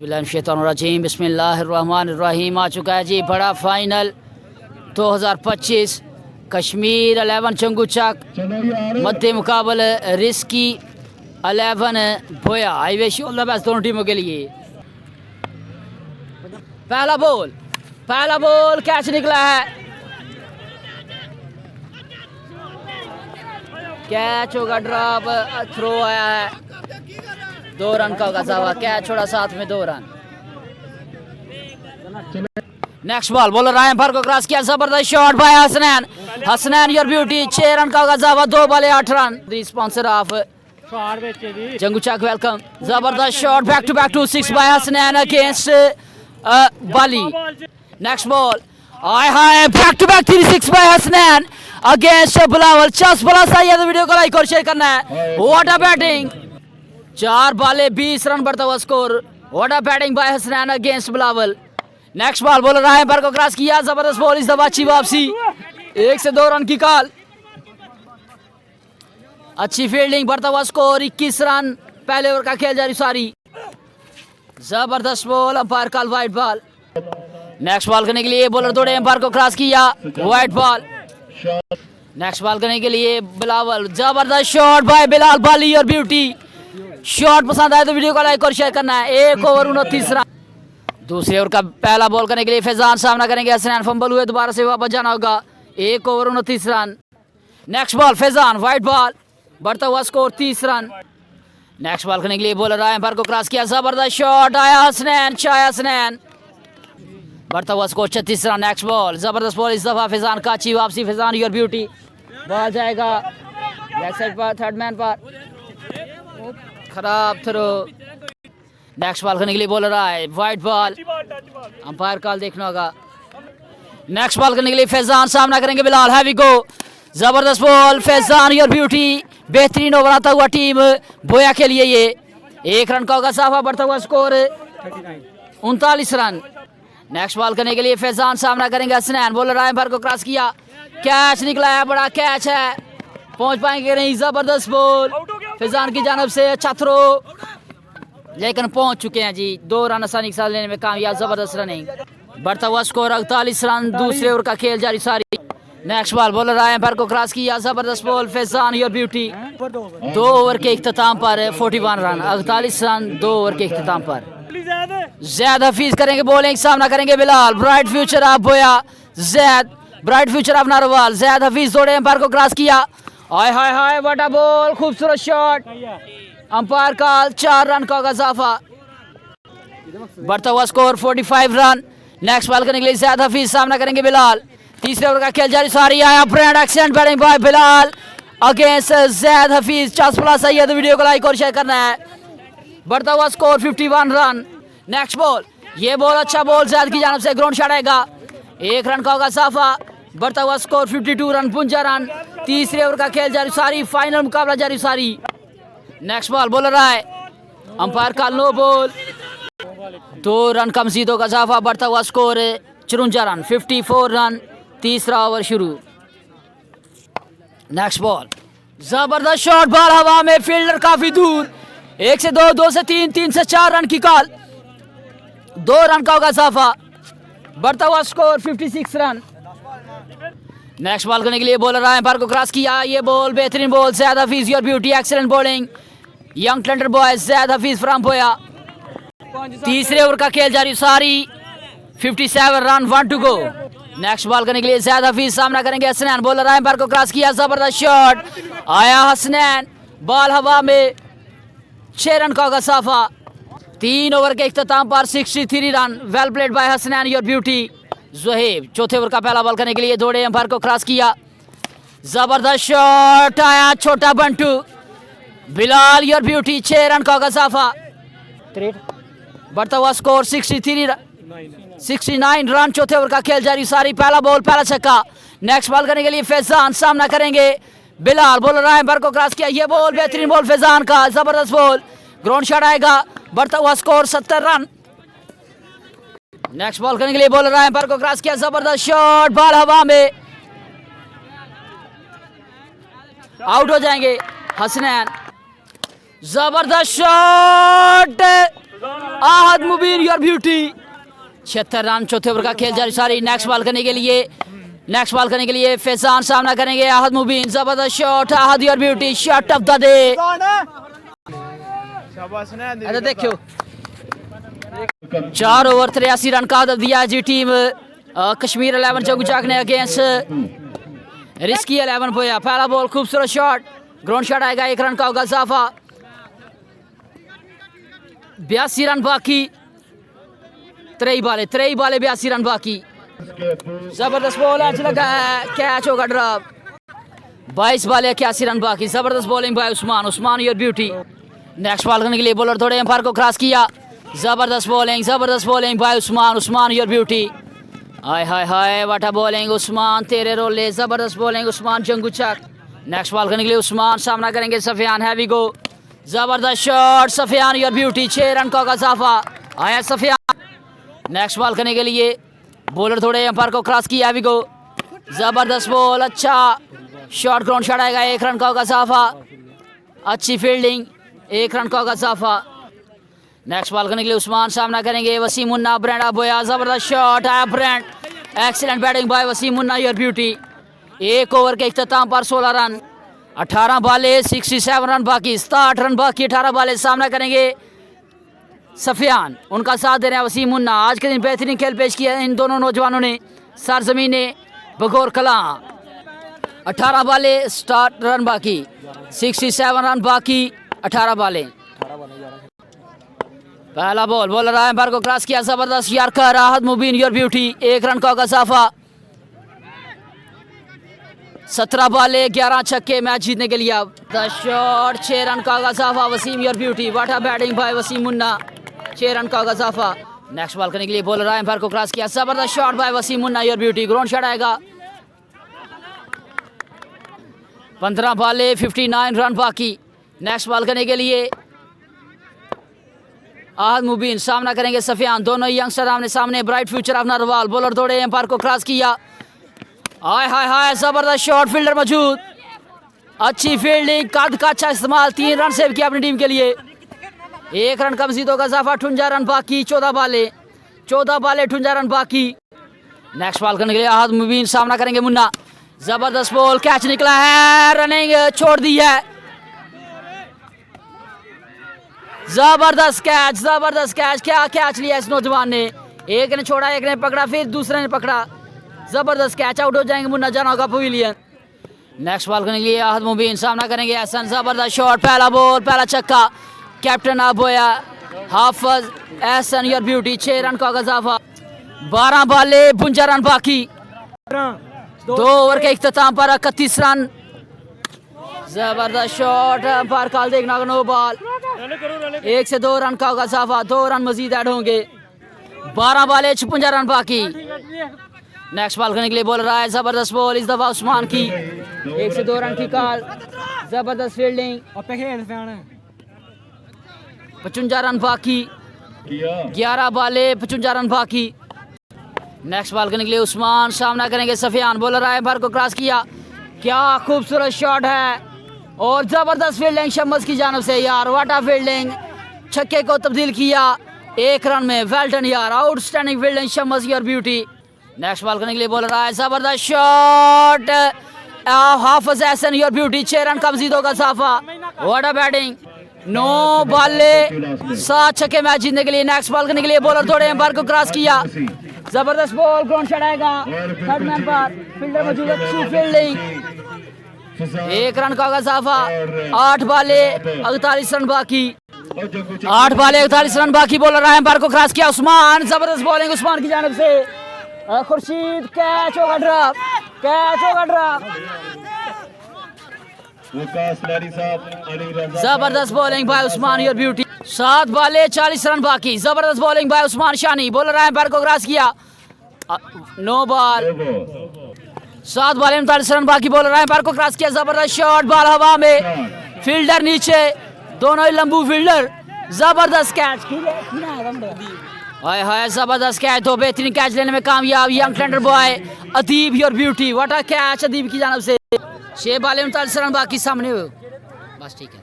बिस्मिल्लाहिर्रहमानिर्रहीम बिस्मिल्लाहिर्रहमानिर्रहीम। आ चुका है जी बड़ा फाइनल 2025 कश्मीर 11 चंगुचक मध्य मुकाबल रिस्की 11 बोया। I wish all the best दोनों टीमों के लिए। पहला बॉल कैच निकला है, कैच होगा ड्रॉप, थ्रो आया है, 2 रन का होगा सावा, कैच छोड़ा साथ में 2 रन। नेक्स्ट बॉल रायम पर को क्रॉस किया, जबरदस्त shot by Hasnain your beauty, 6 run का होगा सावा, 2 balls 8 run. The sponsor of चंगुचक वेलकम। जबरदस्त shot back to 6 by Hasnain against Bali. Next ball आय हाय back to back 3-6 by Hasnain against Bilawal. चस बड़ा सही है तो वीडियो को लाइक और शेयर करना है। व्हाट अ बैटिंग, 4 बॉले 20 रन बढ़ता हुआ score. What a batting by Hasnain against Bilawal. Next ball रायम पर को क्रॉस किया, जबरदस्त बॉल, इस दफा अच्छी वापसी, 1 से 2 रन की कॉल, अच्छी फील्डिंग, बढ़ता हुआ स्कोर 21 रन। पहले ओवर का खेल जारी सारी, जबरदस्त ball, umpire call white ball. Next ball करने के लिए बॉलर दौड़े, अंपायर को क्रॉस किया, वाइट बॉल। नेक्स्ट बॉल करने के लिए बिलावल, जबरदस्त शॉट बाय बिलाल बाली और ब्यूटी। शॉट पसंद आए तो वीडियो को लाइक और शेयर करना है। 1 ओवर 29 रन। दूसरे ओवर का पहला बॉल करने के लिए फैजान सामना करेंगे हसनैन, फंबल हुए, दोबारा से वापस जाना होगा। 1 over 29 run. Next ball Faizan, white ball, बढ़ता हुआ स्कोर 30 रन। नेक्स्ट बॉल करने के लिए बॉलर आया, पर को क्रॉस किया, जबरदस्त शॉट आया हसनैन, बढ़ता हुआ स्कोर 36 रन। नेक्स्ट बॉल, जबरदस्त बॉल, इस दफा फैजान का अच्छी वापसी, फैजान योर ब्यूटी, बॉल जाएगा बैक साइड पर, थर्ड मैन पर, खराब थ्रो। नेक्स्ट बॉल करने के लिए बॉलर आए, वाइट बॉल, अंपायर कॉल देखना होगा। नेक्स्ट बॉल करने के लिए फैजान सामना करेंगे बिलाल, हैवी गो, जबरदस्त बॉल, फैजान योर ब्यूटी, बेहतरीन ओवर आता हुआ टीम बोया के लिए। ये 1 रन का होगा साफा, बढ़ता हुआ स्कोर 39 रन। नेक्स्ट बॉल करने के लिए फैजान सामना करेंगे हसनैन, बॉलर आए, पर को क्रॉस किया, कैच निकला है, बड़ा कैच है, पहुंच पाएंगे नहीं। जबरदस्त बॉल फैजान की जानब से, अच्छा थ्रो, लेकिन पहुंच चुके हैं जी, 2 रन आसानी के साथ लेने में कामयाब, जबरदस्त रनिंग, बढ़ता हुआ स्कोर 48 रन। दूसरे ओवर का खेल जारी सारी। नेक्स्ट बॉल, बॉलर आए, पर को क्रॉस किया, जबरदस्त ball, Faizan your beauty, 2 over के इख्तिताम पर 41 रन, 48 रन 2 ओवर के इख्तिताम पर। जैद हफीज करेंगे बॉलिंग, सामना करेंगे बिलाल, ब्राइट फ्यूचर ऑफ बोया, Zaid bright future of Narowal. Zaid Hafeez दौड़े, अंपायर को क्रॉस किया, हाय हाय हाय व्हाट अ बॉल, खूबसूरत शॉट, अंपायर कॉल, 4 रन का इजाफा, बढ़ता हुआ स्कोर 45 रन। नेक्स्ट बॉल करने के लिए जैद हफीज सामना करेंगे बिलाल। तीसरे ओवर का खेल जारी सारी, आया brand accident batting bye Bilal against Zaid Hafeez. 50 plus सही है तो वीडियो को लाइक और शेयर करना है। बढ़ता हुआ स्कोर 51 रन। नेक्स्ट बॉल, ये बॉल अच्छा बॉल, जैद की जानब से ग्राउंड शॉट आएगा, 1 रन का होगा साफा, बढ़ता हुआ स्कोर 52 रन, 52 रन। तीसरे ओवर का खेल जारी सारी, फाइनल मुकाबला जारी सारी। नेक्स्ट बॉल, बॉलर आए, अंपायर का नो बॉल, 2 रन का मजीद होगा इजाफा, बढ़ता हुआ स्कोर 54 रन, 54 रन। तीसरा ओवर शुरू। नेक्स्ट बॉल, जबरदस्त शॉट, बॉल हवा में, फील्डर काफी दूर, 1 से 2, 2 से 3, 3 से 4 रन की कॉल, 2 रन का होगा इजाफा, बढ़ता हुआ स्कोर 56 रन। नेक्स्ट बॉल करने के लिए बॉलर आए, पर को क्रॉस किया, ये बॉल बेहतरीन ball, Zaid Hafeez your beauty, excellent bowling, young talented boy Zaid Hafeez from Boya. तीसरे ओवर का खेल जारी सारी, 57 run, 1 to go. Next ball करने के लिए जैद हफीज सामना करेंगे हसनैन, बॉलर आए, पर को क्रॉस किया, जबरदस्त शॉट आया हसनैन, बॉल हवा में, 6 रन का होगा साफा। 3 ओवर के इख्तिताम पर 63 run, well played by Hasnain your beauty. Zuhaib चौथे ओवर का पहला बॉल करने के लिए दौड़े, अंपायर को क्रॉस किया, जबरदस्त शॉट आया, छोटा Bantu, Bilal your beauty, 6 run का होगा साफा, बढ़ता हुआ स्कोर 69 रन। चौथे ओवर का खेल जारी सारी, पहला बॉल, पहला छक्का। नेक्स्ट बॉल करने के लिए फैजान सामना करेंगे बिलाल, बॉलर आए, अंपायर को क्रॉस किया, ये बॉल बेहतरीन बॉल फैजान का, जबरदस्त बॉल, ग्राउंड शॉट आएगा, बढ़ता हुआ स्कोर 70 रन। नेक्स्ट बॉल करने के लिए बॉलर आए, अंपायर को क्रॉस किया, जबरदस्त शॉट, बॉल हवा में, आउट हो जाएंगे हसनैन, जबरदस्त shot, Ahad Mubeen your beauty 76 run चौथे ओवर का खेल जारी सारी। नेक्स्ट बॉल करने के लिए फैजान सामना करेंगे आहद मुबीन। जबरदस्त shot Ahad your beauty shot of the day. देखो 4 ओवर 83 रन का हदफ दिया जी टीम कश्मीर 11 चौगुचाक ने अगेंस्ट रिस्की 11 बोया। पहला बॉल खूबसूरत शॉट ग्राउंड शॉट आएगा 1 रन का होगा इजाफा। 82 रन बाकी 3 बाले 82 रन बाकी। जबरदस्त बॉल आज लगा है कैच होगा ड्रॉप। 22 बाले 81 रन बाकी। जबरदस्त बॉलिंग भाई Usman your beauty. Next ball करने के लिए बॉलर थोड़े एम्पायर को क्रॉस किया। जबरदस्त बॉलिंग भाई उस्मान योर ब्यूटी। हाय हाय हाय वाटा बॉलिंग उस्मान तेरे रोले। जबरदस्त बॉलिंग उस्मान जंगुचक। नेक्स्ट बॉल करने के लिए उस्मान सामना करेंगे सफियान। हैवी गो जबरदस्त shot Sufiyan your beauty 6 run का इजाफा आया सफियान। नेक्स्ट बॉल करने के लिए बॉलर थोड़े एम्पायर को क्रॉस किया। हैवी गो जबरदस्त बॉल अच्छा शॉट ग्राउंड शॉट आएगा 1 रन का इजाफा। अच्छी फील्डिंग 1 रन का इजाफा। नेक्स्ट बॉल करने के लिए उस्मान सामना करेंगे वसीम मुन्ना। ब्रांड बोया जबरदस्त शॉट आया brand. Excellent batting by Waseem Munna your beauty. 1 over के इख्तिताम पर 16 रन 18 बाले 67 रन बाकी। 67 रन बाकी 18 बाले। सामना करेंगे सफियान उनका साथ दे रहे हैं वसीम मुन्ना। आज के दिन बेहतरीन खेल पेश किया इन दोनों नौजवानों ने। सरजमीने बगौर कला 18 बाले 67 रन बाकी 67 रन बाकी 18 बाले। पहला बॉल बॉलर आए एम्पायर को क्रॉस किया। जबरदस्त yorker Ahad Mubeen your beauty 1 run का इजाफा। 17 बाले 11 छक्के मैच जीतने के लिए। अब 10 शॉट 6 रन का इजाफा वसीम योर ब्यूटी। वाटा बैटिंग भाई वसीम मुन्ना 6 रन का इजाफा। नेक्स्ट बॉल करने के लिए बॉलर आए एम्पायर को क्रॉस किया। जबरदस्त shot by Waseem Munna your beauty. Ground shot आएगा 15 बाले 59 रन बाकी। नेक्स्ट बॉल करने के लिए आहद मुबीन सामना करेंगे सफियान। दोनों यंगस्टर आमने सामने bright future of Narwal. Bowler दौड़े एम्पायर को क्रॉस किया। हाय हाय हाय जबरदस्त शॉट फील्डर मौजूद। अच्छी फील्डिंग कद का अच्छा इस्तेमाल 3 रन सेव किया अपनी टीम के लिए। 1 रन का मजीद होगा इजाफा। 58 रन बाकी 14 बाले 58 रन बाकी। नेक्स्ट बॉल करने के लिए आहद मुबीन सामना करेंगे मुन्ना। जबरदस्त बॉल कैच निकला है रनिंग छोड़ दी है। जबरदस्त कैच क्या कैच लिया इस नौजवान ने। एक ने छोड़ा एक ने पकड़ा फिर दूसरे ने पकड़ा। जबरदस्त कैच आउट हो जाएंगे मुन्ना जाना होगा पवेलियन। नेक्स्ट बॉल करने के लिए आहद मुबीन सामना करेंगे एहसन। जबरदस्त शॉट पहला बॉल पहला छक्का कैप्टन आबोया Hafiz Ehsan your beauty 6 run का इजाफा। 12 बाले 52 रन बाकी। 2 ओवर के इख्तिताम पर 31 रन। जबरदस्त शॉट अंपायर कॉल देखना नो बॉल 1 से 2 रन का होगा इजाफा। 2 रन मजीद ऐड होंगे। 12 बाले 56 रन बाकी। नेक्स्ट बॉल करने के लिए बॉलर आया। जबरदस्त बॉल इस दफा उस्मान की 1 से 2 रन की कॉल। जबरदस्त फील्डिंग 55 रन बाकी। 11 बाले 55 रन बाकी। नेक्स्ट बॉल करने के लिए उस्मान सामना करेंगे सफियान। बॉलर आए एम्पायर को क्रॉस किया। क्या खूबसूरत शॉट है और जबरदस्त फील्डिंग शम्स की जानब से यार। वाटा फील्डिंग छक्के को तब्दील किया 1 रन में। वेल डन यार outstanding fielding Shams your beauty. Next ball करने के लिए बॉलर आया। जबरदस्त shot Hafiz Ehsan your beauty 6 run का मजीद होगा इजाफा। वाटा बैटिंग 9 बाले 7 छक्के मैच जीतने के लिए। नेक्स्ट बॉल करने के लिए बॉलर थोड़े एम्पायर को क्रॉस किया। जबरदस्त बॉल ग्राउंड शॉट आएगा 3rd मैन पर। फील्डर मौजूद अच्छी फील्डिंग 1 रन का इजाफा। 8 बाले 48 रन बाकी। 8 बाले 48 रन बाकी। बॉलर आए एम्पायर को क्रॉस किया उस्मान। जबरदस्त बॉलिंग उस्मान की जानिब से। खुर्शीद कैच होगा ड्रॉप जबरदस्त बॉलिंग भाई उस्मान योर ब्यूटी। 7 बाले 40 रन बाकी। जबरदस्त बॉलिंग भाई उस्मान शानी। बॉलर आए एम्पायर को क्रॉस किया। 9 बॉल 7 बाले 39 रन बाकी। बॉलर आए एम्पायर को क्रॉस किया। जबरदस्त शॉट बॉल हवा में फील्डर नीचे दोनों ही लंबू फील्डर। जबरदस्त कैच हाय हाय जबरदस्त कैच। 2 बेहतरीन कैच लेने में कामयाब young tender boy Adeeb your beauty. What a catch Adeeb की जानब से। 6 बाले 39 रन बाकी। सामने बस ठीक है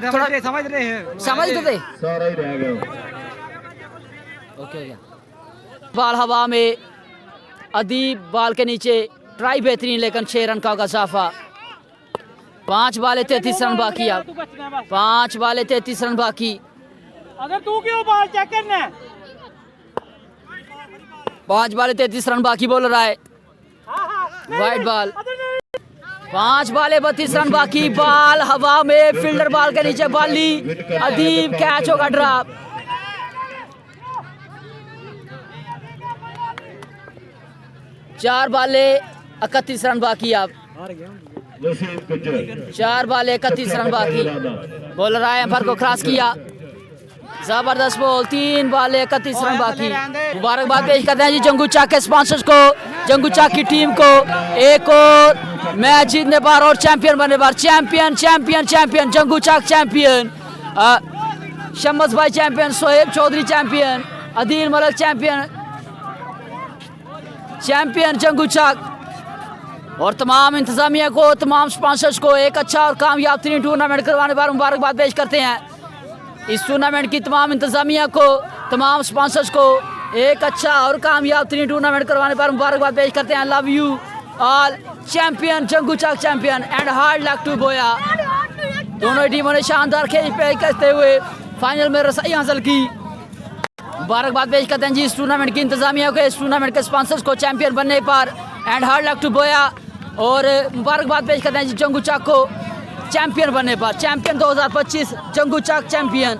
थोड़ा समझ रहे थे। ओके हो गया। बॉल हवा में, अदीब बॉल के नीचे, ट्राई बेहतरीन लेकिन 6 रन का होगा इजाफा। 5 बाले 33 रन बाकी अब, 5 बाले 33 रन बाकी। अगर तू क्यों बॉल चेक करना है? 5 बाले 33 रन बाकी बोल रहा है, वाइट बॉल। 5 बाले 32 रन बाकी, बॉल हवा में, फील्डर बॉल के नीचे, बाली अदीब, कैच होगा ड्रॉप। 4 बाले 31 रन बाकी अब, 4 बाले 31 रन बाकी। बॉलर आए, अंपायर को क्रॉस किया, जबरदस्त बॉल। 3 बाले 31 रन बाकी। मुबारकबाद पेश करते हैं जी जंगू चाक के स्पॉन्सर्स को, जंगू चाक की टीम को। एक और मैच जीतने पर और चैंपियन बनने पर, champion champion champion Jangu Chak champion, Shamas भाई champion, Sohaib Chaudhry champion, Adeel Malik champion, champion Jangu Chak. और तमाम इंतजामिया को, तमाम स्पॉन्सर्स को एक अच्छा और कामयाब तरीन टूर्नामेंट करवाने पर मुबारकबाद पेश करते हैं। इस टूर्नामेंट की तमाम इंतजामिया को, तमाम स्पॉन्सर्स को एक अच्छा और कामयाब तरीन टूर्नामेंट करवाने पर मुबारकबाद पेश करते हैं। Love you all, champion Jangu Chak champion and hard luck to Boya. दोनों टीमों ने शानदार खेल पेश करते हुए फाइनल में रसाई हासिल की। मुबारकबाद पेश करते हैं जी इस टूर्नामेंट की इंतजामिया को, इस टूर्नामेंट के स्पॉन्सर्स को चैंपियन बनने पर एंड हार्ड लक टू बोया। और मुबारकबाद पेश करते हैं जी जंगू चाक को चैंपियन बनने पर, चैंपियन 2025 जंगू चाक चैंपियन।